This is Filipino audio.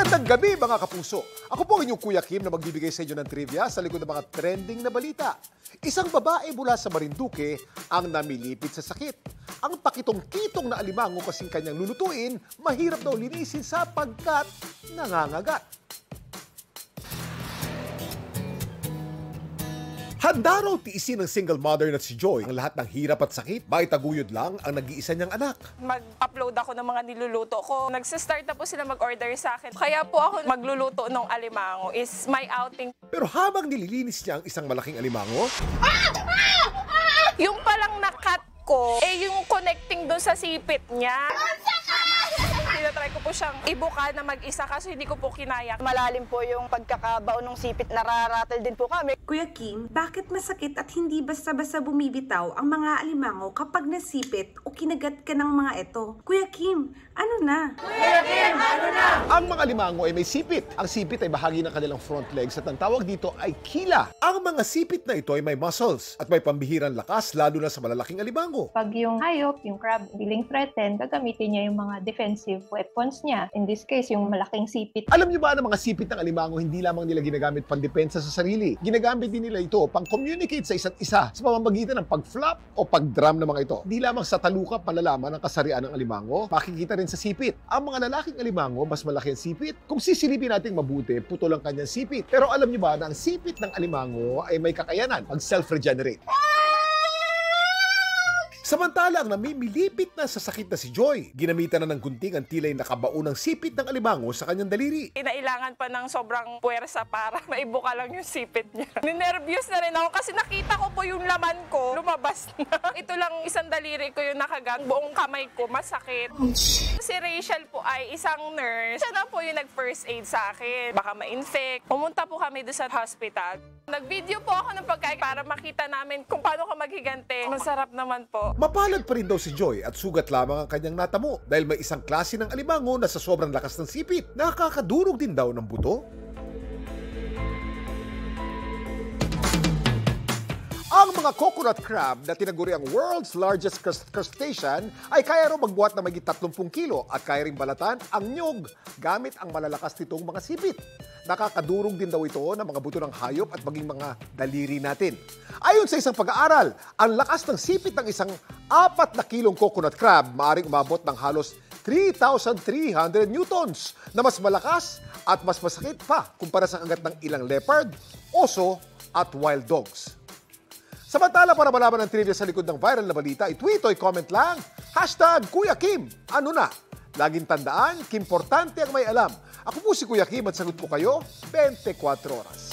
Magandang gabi mga kapuso. Ako po ang inyong Kuya Kim na magbibigay sa inyo ng trivia sa likod ng mga trending na balita. Isang babae mula sa Marinduque ang namilipit sa sakit. Ang pakitong-kitong na alimango kasing kanyang lulutuin, mahirap daw linisin sapagkat nangangagat. Handa raw tiisin ng single mother na si Joy ang lahat ng hirap at sakit, maitaguyod lang ang nag-iisa niyang anak. Mag-upload ako ng mga niluluto ko. Nagsistart na po sila mag-order sa akin. Kaya po ako magluluto ng alimango is my outing. Pero habang nililinis niya ang isang malaking alimango, Yung palang na-cut ko, yung connecting doon sa sipit niya. Tinatry ko po siyang ibuka na mag-isa kasi hindi ko po kinaya. Malalim po yung pagkakabao ng sipit, nararatel din po kami. Kuya Kim, bakit masakit at hindi basta-basta bumibitaw ang mga alimango kapag nasipit o kinagat ka ng mga ito? Kuya Kim, ano na? ang mga alimango ay may sipit. Ang sipit ay bahagi ng kanilang front legs at ang tawag dito ay kila. Ang mga sipit na ito ay may muscles at may pambihirang lakas lalo na sa malalaking alimango. Pag yung hayop, yung crab, feeling threatened, gagamitin niya yung mga defensive weapons niya. In this case, yung malaking sipit. Alam niyo ba na mga sipit ng alimango hindi lamang nila ginagamit pang-depensa sa sarili. Ginagamit din nila ito pang-communicate sa isa't isa sa pamamagitan ng pag-flap o pag-drum ng mga ito. Hindi lamang sa taluka palalaman ng kasarian ng alimango, makikita rin sa sipit. Ang mga lalaking alimango, mas malaki ang sipit. Kung sisilipin natin mabuti, putol ang kanyang sipit. Pero alam niyo ba na ang sipit ng alimango ay may kakayanan mag-self-regenerate. Samantala, ang namimilipit na sa sakit na si Joy, ginamitan na ng gunting ang tilay nakabao ng sipit ng alimango sa kanyang daliri. Kinailangan pa ng sobrang puwersa para maibuka lang yung sipit niya. Ninervyos na rin ako kasi nakita ko po yung laman ko, lumabas na. Ito lang isang daliri ko yung nakagang, buong kamay ko, masakit. Si Rachel po ay isang nurse. Siya na po yung nag-first aid sa akin. Baka ma-infect. Pumunta po kami doon sa hospital. Nag-video po ako ng pagkain para makita namin kung paano ka maghigante. Masarap naman po. Mapalad pa rin daw si Joy at sugat lamang ang kanyang natamo dahil may isang klase ng alimango na sa sobrang lakas ng sipit, nakakadurog din daw ng buto. Ang mga coconut crab na tinaguri ang world's largest crustacean ay kaya raw magbuhat na maging 30 kilo at kaya ring balatan ang nyog gamit ang malalakas nitong mga sipit. Nakakadurog din daw ito ng mga buto ng hayop at maging mga daliri natin. Ayon sa isang pag-aaral, ang lakas ng sipit ng isang 4 na kilong coconut crab maaaring umabot ng halos 3,300 newtons na mas malakas at mas masakit pa kumpara sa kagat ng ilang leopard, oso at wild dogs. Samantala, para malaman ang trivia sa likod ng viral na balita, i-tweet o i-comment lang, #Kuya Kim, ano na? Laging tandaan, kimportante ang may alam. Ako po si Kuya Kim at sagot po kayo 24 oras.